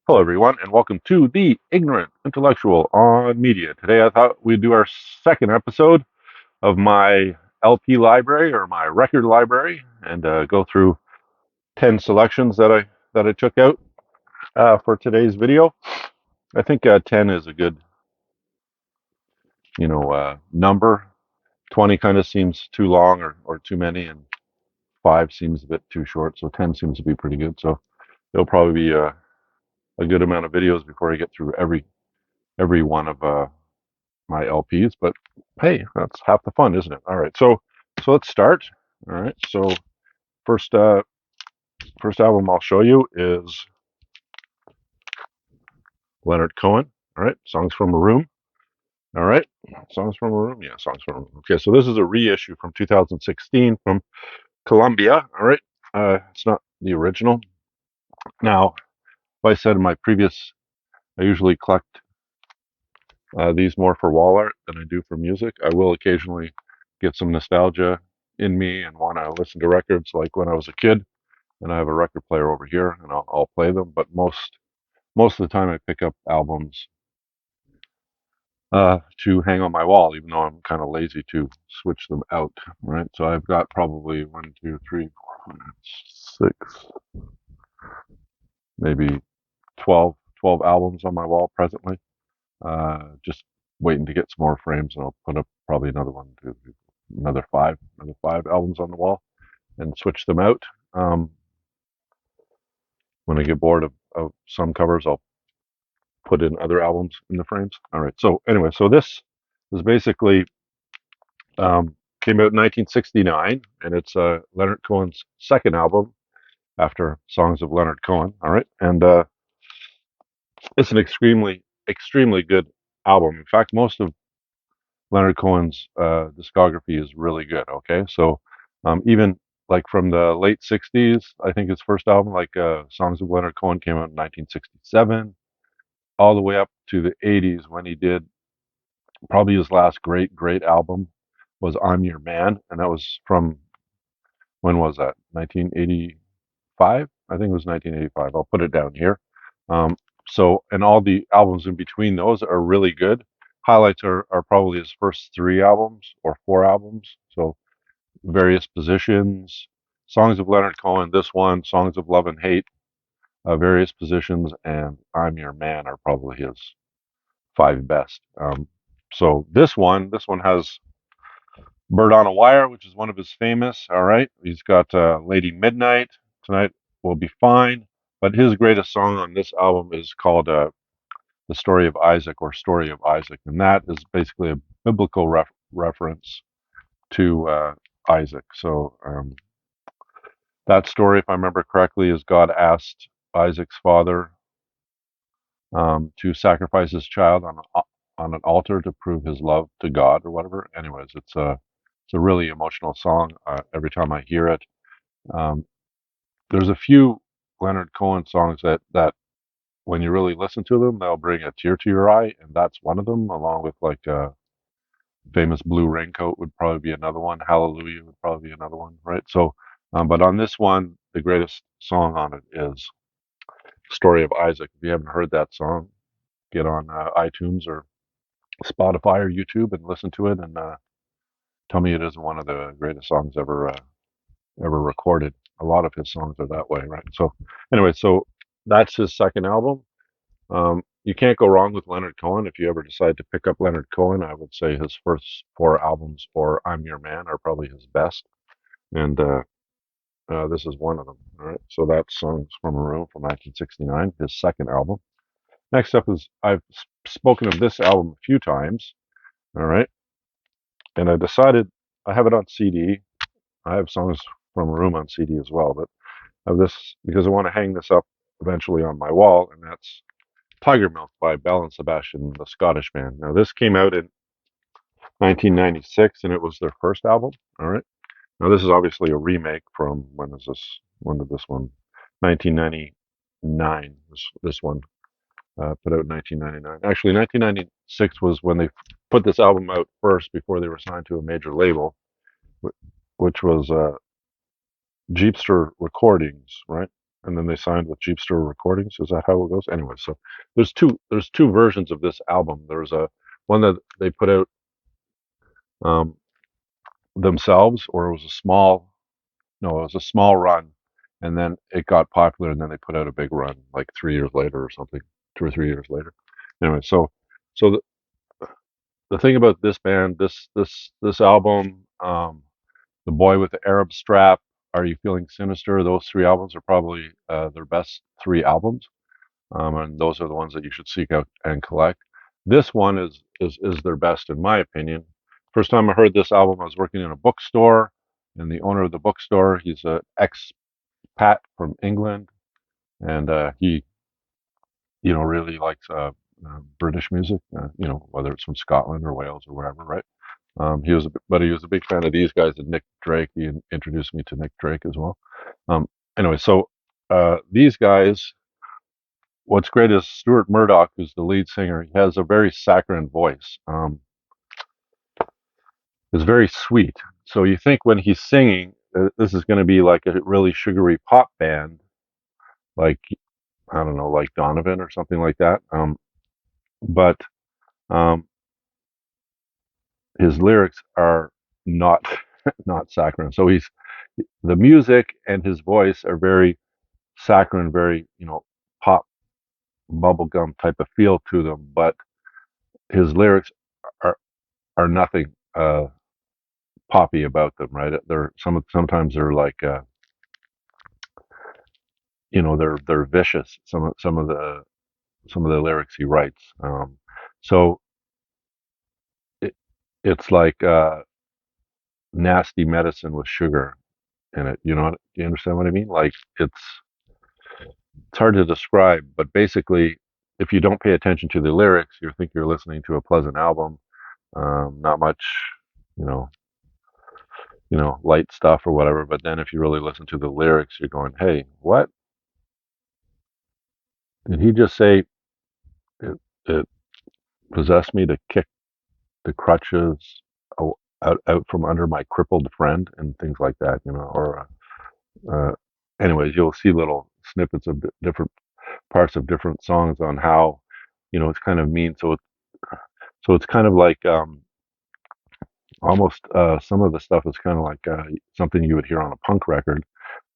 Hello, everyone, and welcome to the Ignorant Intellectual on Media. Today, I thought we'd do our second episode of my LP library or my record library, and go through 10 selections that I took out for today's video. I think 10 is a good, number. 20 kind of seems too long or too many, and 5 seems a bit too short. So 10 seems to be pretty good. So it'll probably be a good amount of videos before I get through every one of my LPs, but hey, that's half the fun, isn't it? All right, so let's start. All right, so first first album I'll show you is Leonard Cohen. All right, Songs from a Room. All right, Songs from a Room. Yeah, Songs from a Room. Okay, so this is a reissue from 2016 from Columbia. All right, it's not the original. Now, like I said in my previous, I usually collect these more for wall art than I do for music. I will occasionally get some nostalgia in me and want to listen to records like when I was a kid. And I have a record player over here, and I'll play them. But most of the time, I pick up albums to hang on my wall, even though I'm kind of lazy to switch them out. Right. So I've got probably one, two, three, four, five, six, maybe 12 albums on my wall presently. Just waiting to get some more frames, and I'll put up probably another five albums on the wall and switch them out. When I get bored of some covers, I'll put in other albums in the frames. All right. So anyway, so this is basically came out in 1969, and it's Leonard Cohen's second album after Songs of Leonard Cohen. All right, and it's an extremely good album. In fact, most of Leonard Cohen's discography is really good. Okay, so even like from the late 60s, I think his first album, like Songs of Leonard Cohen, came out in 1967, all the way up to the 80s when he did probably his last great album was I'm Your Man, and that was from, when was that? 1985? I think it was 1985. I'll put it down here. Um, and all the albums in between those are really good. Highlights are probably his first three albums or four albums. So Various Positions, Songs of Leonard Cohen, this one, Songs of Love and Hate, Various Positions, and I'm Your Man are probably his five best. So this one has Bird on a Wire, which is one of his famous. All right, he's got Lady Midnight, Tonight Will Be Fine. But his greatest song on this album is called "The Story of Isaac" or "Story of Isaac," and that is basically a biblical reference to Isaac. So that story, if I remember correctly, is God asked Isaac's father to sacrifice his child on an altar to prove his love to God or whatever. Anyways, it's a really emotional song. Every time I hear it, um, there's a few Leonard Cohen songs that when you really listen to them, they'll bring a tear to your eye, and that's one of them. Along with like famous Blue Raincoat would probably be another one. Hallelujah would probably be another one, right? So, but on this one, the greatest song on it is "Story of Isaac." If you haven't heard that song, get on iTunes or Spotify or YouTube and listen to it, and tell me it isn't one of the greatest songs ever recorded. A lot of his songs are that way, right? So anyway, so that's his second album. You can't go wrong with Leonard Cohen. If you ever decide to pick up Leonard Cohen, I would say his first four albums or I'm Your Man are probably his best, and this is one of them. All right, so that's Songs from a Room from 1969, his second album. Next up is I've spoken of this album a few times. All right, and I decided I have it on CD. I have Songs from a Room on CD as well, but of this because I want to hang this up eventually on my wall, and that's Tiger Milk by Belle Sebastian, the Scottish band. Now, this came out in 1996, and it was their first album. All right. Now, this is obviously a remake from when is this? When did this one? 1999. This one put out in 1999. Actually, 1996 was when they put this album out first before they were signed to a major label, which was Jeepster Recordings, right? and then they signed with Jeepster Recordings. Is that how it goes? Anyway, so there's two versions of this album. There's a one that they put out um, themselves, or it was a small no, it was a small run, and then it got popular, and then they put out a big run like 3 years later or something, 2 or 3 years later. Anyway, so the thing about this band, this album, The Boy with the Arab Strap, Are You Feeling Sinister? Those three albums are probably their best three albums, and those are the ones that you should seek out and collect. This one is their best in my opinion. First time I heard this album, I was working in a bookstore, and the owner of the bookstore, he's an expat from England, and he really likes British music, whether it's from Scotland or Wales or wherever, right? But he was a big fan of these guys and Nick Drake. He introduced me to Nick Drake as well. Um, anyway, so these guys, what's great is Stuart Murdoch, who's the lead singer. He has a very saccharine voice. It's very sweet. So you think when he's singing, this is going to be like a really sugary pop band, like I don't know, like Donovan or something like that. But um, his lyrics are not not saccharine. So he's the music and his voice are very saccharine, very pop bubblegum type of feel to them. But his lyrics are nothing poppy about them, right? Sometimes they're like they're vicious. Some of the lyrics he writes. So it, it's like nasty medicine with sugar in it. Do you understand what I mean? Like it's hard to describe, but basically, if you don't pay attention to the lyrics, you think you're listening to a pleasant album. Not much, you know, light stuff or whatever. But then, if you really listen to the lyrics, you're going, "Hey, what did he just say? It possessed me to kick the crutches out from under my crippled friend and things like that, Or, anyways, you'll see little snippets of different parts of different songs on how, it's kind of mean. So it's kind of like almost some of the stuff is kind of like something you would hear on a punk record,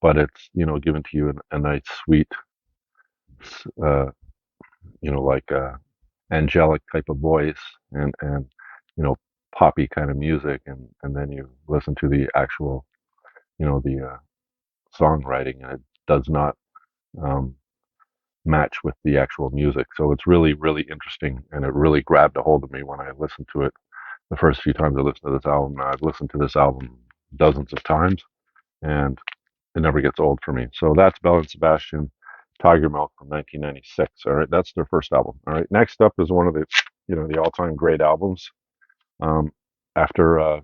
but it's given to you in a nice, sweet, uh, like angelic type of voice and poppy kind of music, and then you listen to the actual the songwriting, and it does not um, match with the actual music. So it's really really interesting, and it really grabbed a hold of me when I listened to it the first few times I listened to this album. Now, I've listened to this album dozens of times, and it never gets old for me. So that's Belle and Sebastian, Tiger Milk from 1996. All right, that's their first album. All right, next up is one of the the all-time great albums. Um, after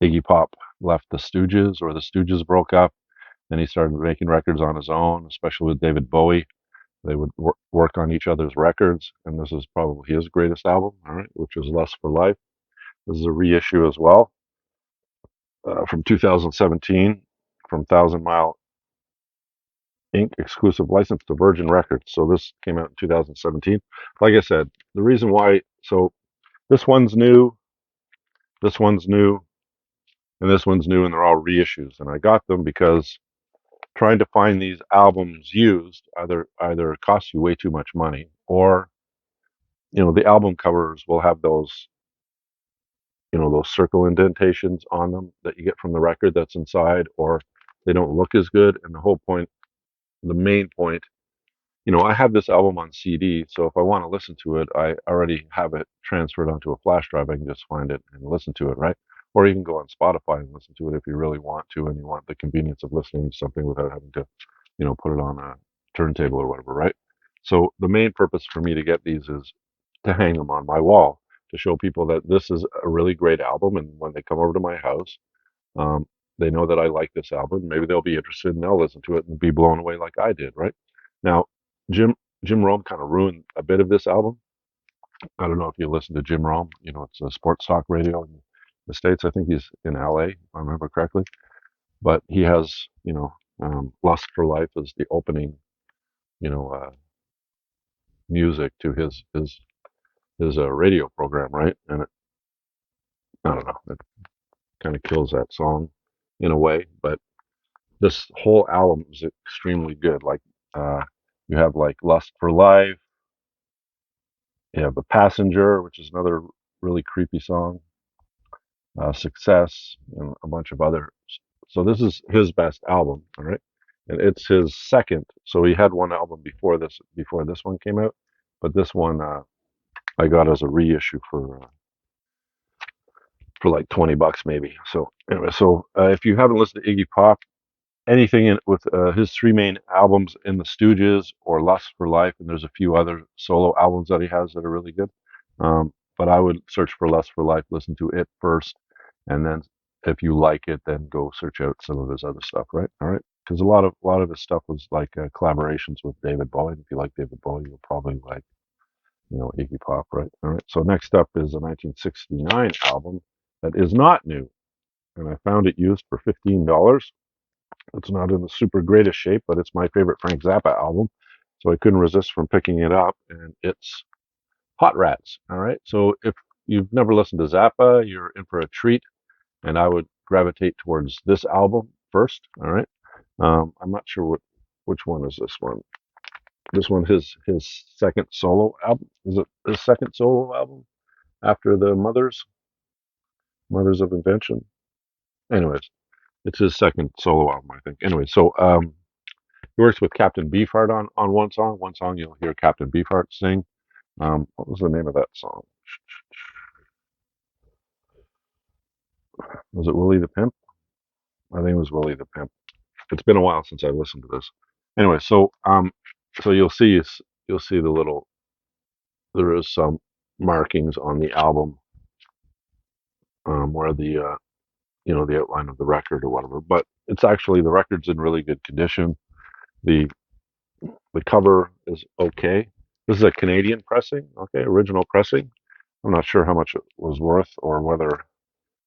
Iggy Pop left the Stooges, or the Stooges broke up, then he started making records on his own, especially with David Bowie. They would work on each other's records, and this is probably his greatest album. All right, which is Lust for Life. This is a reissue as well, from 2017, from Thousand Mile Inc. exclusive license to Virgin Records. So this came out in 2017. Like I said, the reason why, so this one's new, this one's new, and this one's new, and they're all reissues. And I got them because trying to find these albums used either costs you way too much money, or the album covers will have those circle indentations on them that you get from the record that's inside, or they don't look as good. And the main point, I have this album on CD, so if I want to listen to it, I already have it transferred onto a flash drive. I can just find it and listen to it, right? Or you can go on Spotify and listen to it if you really want to, and you want the convenience of listening to something without having to, put it on a turntable or whatever, right? So the main purpose for me to get these is to hang them on my wall to show people that this is a really great album, and when they come over to my house, um, they know that I like this album. Maybe they'll be interested and they'll listen to it and be blown away like I did, right? Now, Jim Jim Rome kind of ruined a bit of this album. I don't know if you listen to Jim Rome. It's a sports talk radio in the States. I think he's in LA, if I remember correctly. But he has, Lust for Life is the opening, you know, music to his radio program, right? And I don't know, it kind of kills that song in a way, but this whole album is extremely good. Like, uh, you have like Lust for Life, you have The Passenger, which is another really creepy song, Success, and a bunch of others. So this is his best album, all right? And it's his second. So he had one album before this one came out, but this one I got as a reissue for like $20 maybe. So anyway, so if you haven't listened to Iggy Pop, anything with his three main albums in the Stooges or Lust for Life, and there's a few other solo albums that he has that are really good. But I would search for Lust for Life, listen to it first, and then if you like it, then go search out some of his other stuff. Right? All right. Because a lot of his stuff was like collaborations with David Bowie. If you like David Bowie, you'll probably like Iggy Pop. Right? All right. So next up is a 1969 album that is not new, and I found it used for $15. It's not in the super greatest shape, but it's my favorite Frank Zappa album. So I couldn't resist from picking it up, and it's Hot Rats. All right. So if you've never listened to Zappa, you're in for a treat, and I would gravitate towards this album first. All right. I'm not sure which one is this one. This one, his second solo album. Is it his second solo album after the Mothers of Invention? Anyways, it's his second solo album, I think. Anyway, so he works with Captain Beefheart on one song. One song you'll hear Captain Beefheart sing. What was the name of that song? Was it Willie the Pimp? I think it was Willie the Pimp. It's been a while since I listened to this. Anyway, so you'll see the little, there is some markings on the album, where the outline of the record or whatever. But it's actually, the record's in really good condition. The the cover is okay. This is a Canadian pressing, okay, original pressing. I'm not sure how much it was worth or whether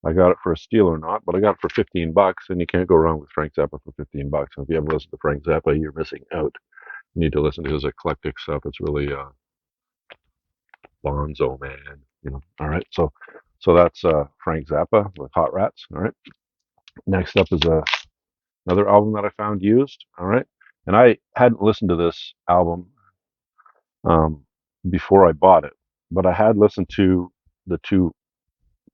I got it for a steal or not, but I got it for $15, and you can't go wrong with Frank Zappa for $15. And if you haven't listened to Frank Zappa, you're missing out. You need to listen to his eclectic stuff. It's really Bonzo man. All right, so that's Frank Zappa with Hot Rats. All right. Next up is another album that I found used. All right, and I hadn't listened to this album um, before I bought it, but I had listened to the two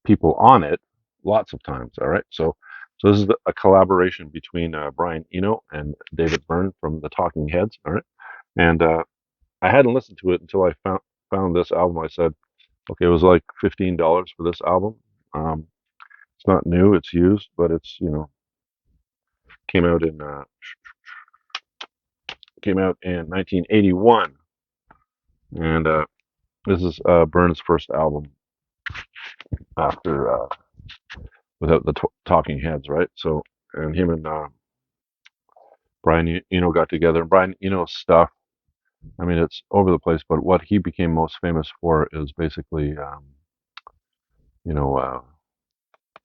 people on it lots of times. All right, so this is a collaboration between Brian Eno and David Byrne from the Talking Heads. All right, and I hadn't listened to it until I found this album. I said, okay, it was like $15 for this album. Um, it's not new; it's used, but it's came out in uh, came out in 1981, and this is Byrne's first album after without the Talking Heads, right? So, and him and Brian Eno got together. Brian Eno's stuff, I mean, it's over the place, but what he became most famous for is basically, you know,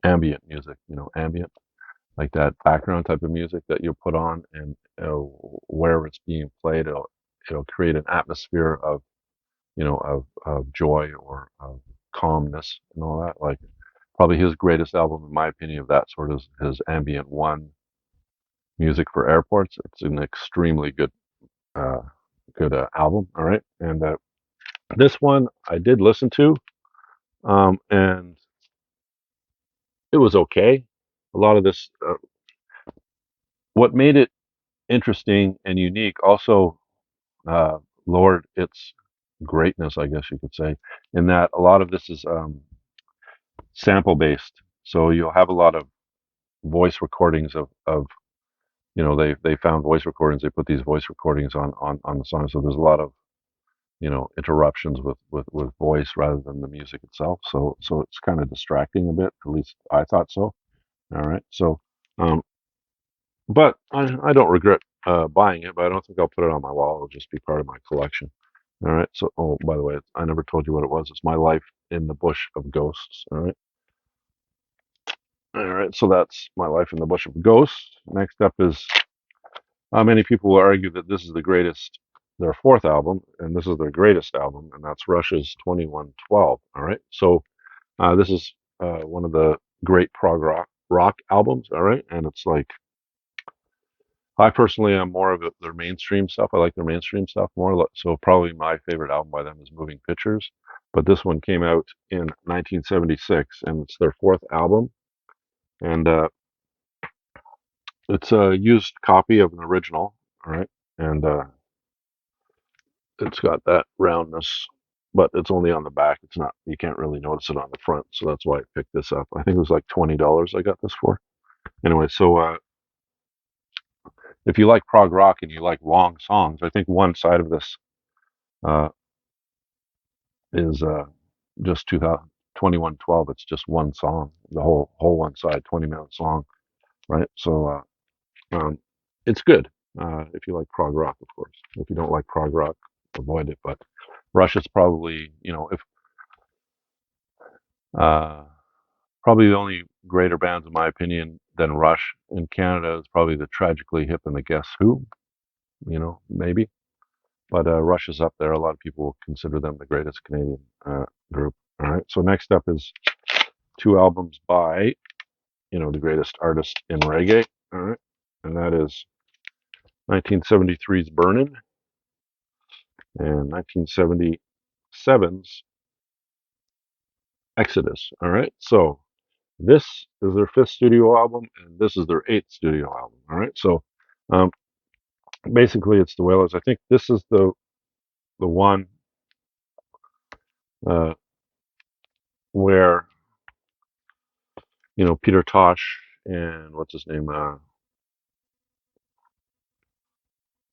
ambient music. Ambient, like that background type of music that you put on, and wherever it's being played, it'll create an atmosphere of, of joy or of calmness and all that. Like, probably his greatest album, in my opinion, of that sort is his Ambient One, Music for Airports. It's an extremely uh, good album. All right, and this one I did listen to, and it was okay. A lot of this, what made it interesting and unique, also uh, lowered its greatness, I guess you could say, in that a lot of this is sample based. So you'll have a lot of voice recordings of they found voice recordings. They put these voice recordings on the song. So there's a lot of interruptions with voice rather than the music itself. So it's kind of distracting a bit. At least I thought so. All right. So, um, but I don't regret buying it. But I don't think I'll put it on my wall. It'll just be part of my collection. All right. So, oh, by the way, I never told you what it was. It's My Life in the Bush of Ghosts. All right. All right. So that's My Life in the Bush of Ghosts. Next up is Many people will argue that this is the greatest, their fourth album, and this is their greatest album, and that's Rush's 2112. All right, so this is one of the great prog rock albums. All right, and it's like I personally am more of their mainstream stuff. I like their mainstream stuff more. So probably my favorite album by them is Moving Pictures, but this one came out in 1976, and it's their fourth album, and it's a used copy of an original. All right, and it's got that roundness, but it's only on the back. It's not, you can't really notice it on the front. So that's why I picked this up. I think it was like $20 I got this for. Anyway, so if you like prog rock and you like long songs, I think one side of this uh, is just 2112. It's just one song, the whole one side, 20-minute song, right? So it's good if you like prog rock, of course. If you don't like prog rock, avoid it. But Rush is probably, if uh, probably the only greater bands, in my opinion, than Rush in Canada is probably the Tragically Hip and the Guess Who, maybe. But Rush is up there. A lot of people will consider them the greatest Canadian group. All right. So next up is two albums by, the greatest artist in reggae. All right. And that is 1973's Burnin' and 1977's Exodus. All right. So this is their fifth studio album, and this is their eighth studio album. All right. So um, basically, it's the Wailers. I think this is the one uh, where Peter Tosh and what's his name,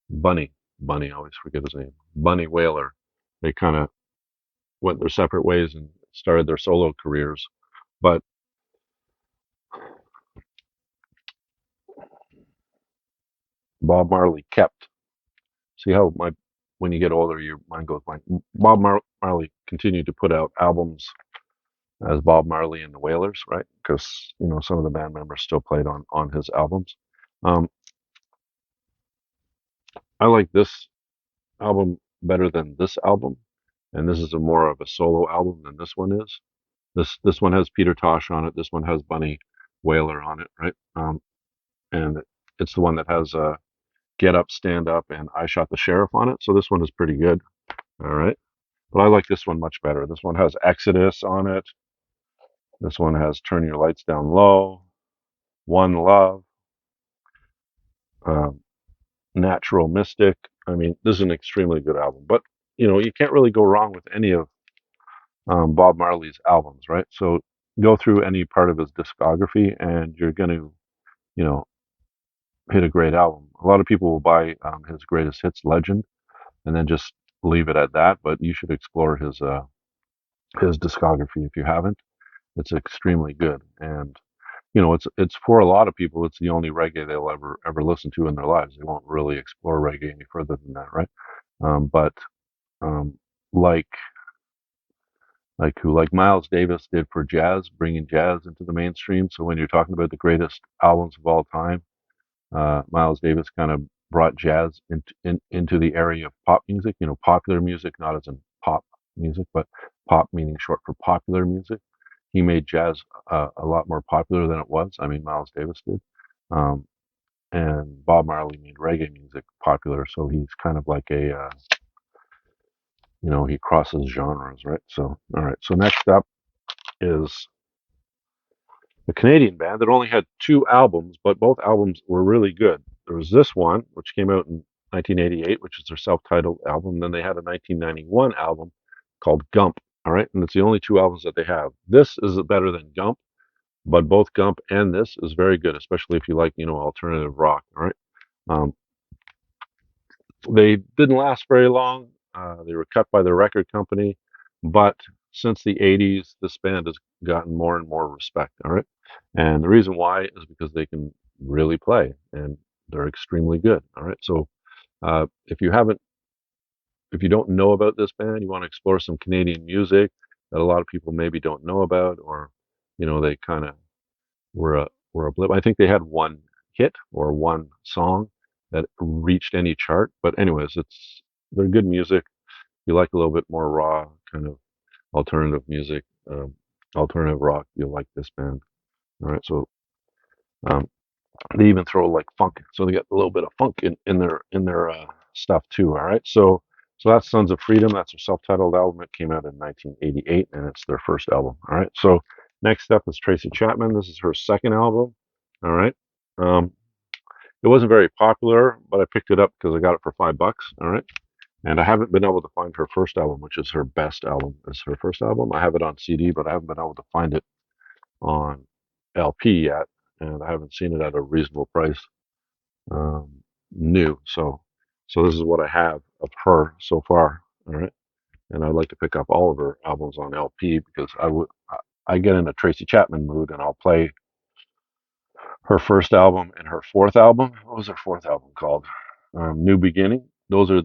Bunny. I always forget his name. Bunny Wailer. They kind of went their separate ways and started their solo careers. But Bob Marley kept. See how when you get older, your mind goes blank. Marley continued to put out albums as Bob Marley and the Wailers, right? Because some of the band members still played on his albums. Um, I like this album better than this album, and this is a more of a solo album than this one is. This one has Peter Tosh on it. This one has Bunny Wailer on it, right? And it's the one that has Get Up, Stand Up, and I Shot the Sheriff on it. So this one is pretty good. All right. But I like this one much better. This one has Exodus on it. This one has Turn Your Lights Down Low, One Love, um, Natural Mystic. I mean, this is an extremely good album. But, you can't really go wrong with any of Bob Marley's albums, right? So go through any part of his discography and you're going to, you know, hit a great album. A lot of people will buy his greatest hits, Legend, and then just leave it at that. But you should explore his discography if you haven't. It's extremely good, and it's for a lot of people. It's the only reggae they'll ever listen to in their lives. They won't really explore reggae any further than that, right? But um, like like Miles Davis did for jazz, bringing jazz into the mainstream. So when you're talking about the greatest albums of all time, Miles Davis kind of brought jazz into the area of pop music. Popular music, not as in pop music, but pop meaning short for popular music. He made jazz a lot more popular than it was. I mean, Miles Davis did. Um, and Bob Marley made reggae music popular, so he's kind of like he crosses genres, right? So, all right. So next up is a Canadian band that only had two albums, but both albums were really good. There was this one, which came out in 1988, which is their self-titled album. Then they had a 1991 album called Gump. All right, and it's the only two albums that they have. This is better than Gump, but both Gump and this is very good, especially if you like, alternative rock. All right. Um, they didn't last very long. They were cut by the record company, but since the 80s, this band has gotten more and more respect. All right. And the reason why is because they can really play and they're extremely good. All right. So uh, if you haven't, if you don't know about this band, you want to explore some Canadian music that a lot of people maybe don't know about, or, they kind of were a blip. I think they had one hit or one song, that reached any chart. But anyways, they're good music. You like a little bit more raw kind of alternative music, alternative rock, you'll like this band. All right, so um, they even throw like funk, so they get a little bit of funk in their stuff too. All right, so that's Sons of Freedom. That's their self-titled album. It came out in 1988, and it's their first album. All right, so next up is Tracy Chapman. This is her second album. All right, um, it wasn't very popular, but I picked it up because I got it for $5. All right. And I haven't been able to find her first album, which is her best album. Is her first album. I have it on CD, but I haven't been able to find it on LP yet, and I haven't seen it at a reasonable price, um, new. So this is what I have of her so far. All right, and I'd like to pick up all of her albums on LP because I get in a Tracy Chapman mood, and I'll play her first album and her fourth album. What was her fourth album called? New Beginning. Those are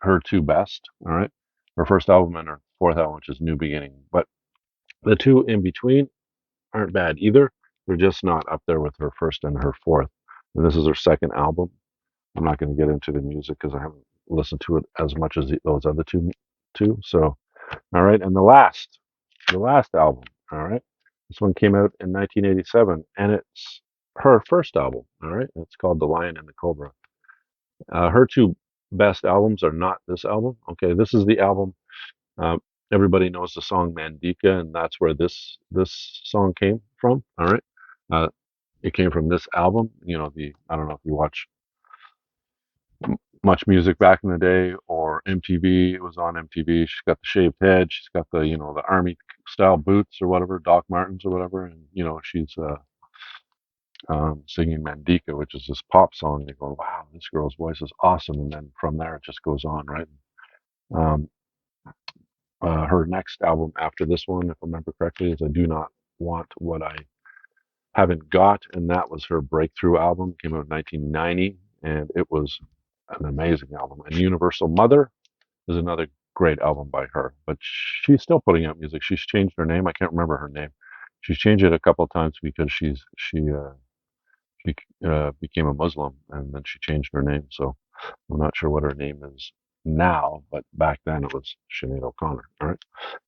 her two best. All right, her first album and her fourth album, which is New Beginning. But the two in between aren't bad either. They're just not up there with her first and her fourth. And this is her second album. I'm not going to get into the music because I haven't listened to it as much as those other two. So, all right, and the last album. All right, this one came out in 1987, and it's her first album. All right, it's called The Lion and the Cobra. Her two best albums are not this album. Okay, this is the album. Um, Everybody knows the song Mandika, and that's where this song came from. All right, uh, it came from this album. I don't know if you watch much music back in the day or MTV. It was on MTV. She's got the shaved head. She's got the army style boots or whatever, Doc Martens or whatever, and she's singing Mandika, which is this pop song. You're going, wow, this girl's voice is awesome. And then from there, it just goes on, right? Um, her next album after this one, if I remember correctly, is I Do Not Want What I Haven't Got. And that was her breakthrough album, came out in 1990. And it was an amazing album. And Universal Mother is another great album by her. But she's still putting out music. She's changed her name. I can't remember her name. She's changed it a couple of times because she became a Muslim, and then she changed her name. So I'm not sure what her name is now, but back then it was Sinead O'Connor. All right.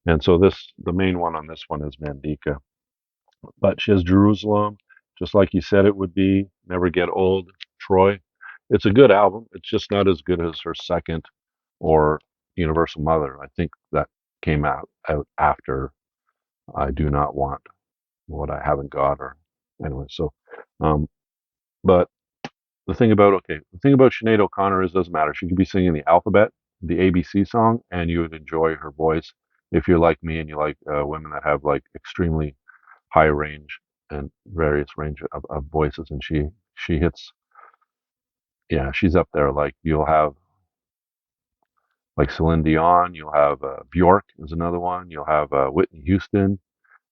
And so the main one on this one is Mandika. But she has Jerusalem, just like you said it would be. Never Get Old, Troy. It's a good album. It's just not as good as her second or Universal Mother. I think that came out after I Do Not Want What I Haven't Got, or anyway. So, um, but the thing about Sinead O'Connor is it doesn't matter. She could be singing the alphabet, the ABC song, and you would enjoy her voice if you're like me and you like women that have like extremely high range and various range of voices. And she hits, yeah, she's up there. Like you'll have like Celine Dion, you'll have Bjork is another one. You'll have Whitney Houston.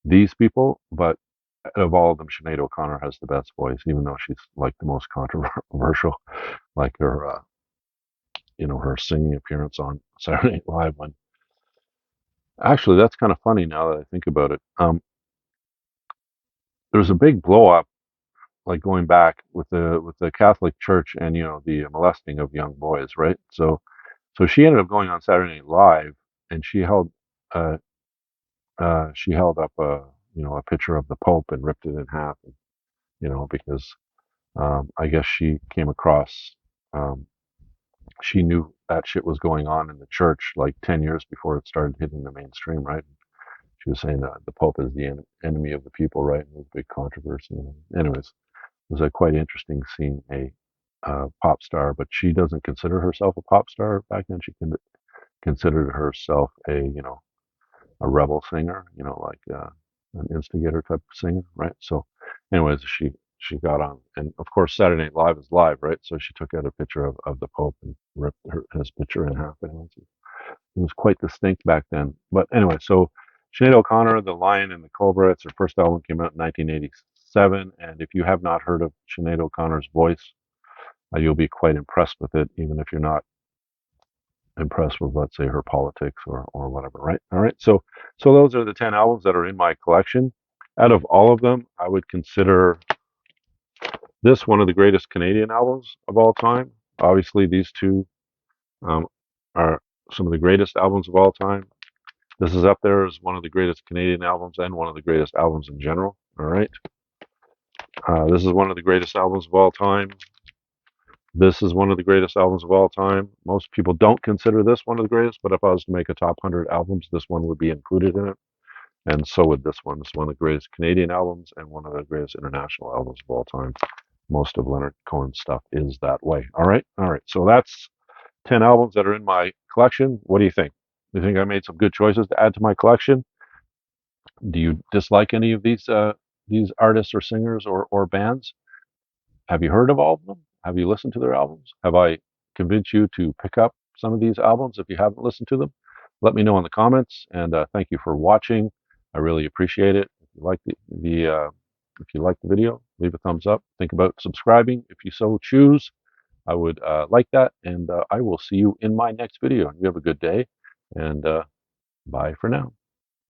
These people, but out of all of them, Sinead O'Connor has the best voice, even though she's like the most controversial, like her singing appearance on Saturday Night Live. When actually, that's kind of funny now that I think about it. There's a big blow up, like going back with the Catholic Church and the molesting of young boys, right? So she ended up going on Saturday Night Live, and uh, she held up a picture of the Pope and ripped it in half, and, because I guess she came across. Um, she knew that shit was going on in the church like 10 years before it started hitting the mainstream, right? She was saying that the Pope is the enemy of the people, right? And it was a big controversy. Anyways, it was quite interesting seeing a pop star, but she doesn't consider herself a pop star back then. She considered herself a rebel singer, like an instigator type of singer, right? So, anyways, she got on, and of course, Saturday Night Live is live, right? So she took out a picture of the Pope and ripped his picture in half. And it was quite distinct back then. But anyway, so Sinead O'Connor, The Lion and the Cobra. It's her first album, came out in 1987, and if you have not heard of Sinead O'Connor's voice, you'll be quite impressed with it, even if you're not impressed with, let's say, her politics or whatever, right? All right. So those are the 10 albums that are in my collection. Out of all of them, I would consider this one of the greatest Canadian albums of all time. Obviously, these two um, are some of the greatest albums of all time. This is up there as one of the greatest Canadian albums and one of the greatest albums in general. All right. This is one of the greatest albums of all time. This is one of the greatest albums of all time. Most people don't consider this one of the greatest, but if I was to make a top 100 albums, this one would be included in it. And so would this one. It's one of the greatest Canadian albums and one of the greatest international albums of all time. Most of Leonard Cohen's stuff is that way. All right. All right. So that's 10 albums that are in my collection. What do you think? Do you think I made some good choices to add to my collection? Do you dislike any of these artists or singers or bands? Have you heard of all of them? Have you listened to their albums? Have I convinced you to pick up some of these albums if you haven't listened to them? Let me know in the comments, and thank you for watching. I really appreciate it. If you like if you like the video, leave a thumbs up. Think about subscribing if you so choose. I would like that, and I will see you in my next video. You have a good day, and bye for now.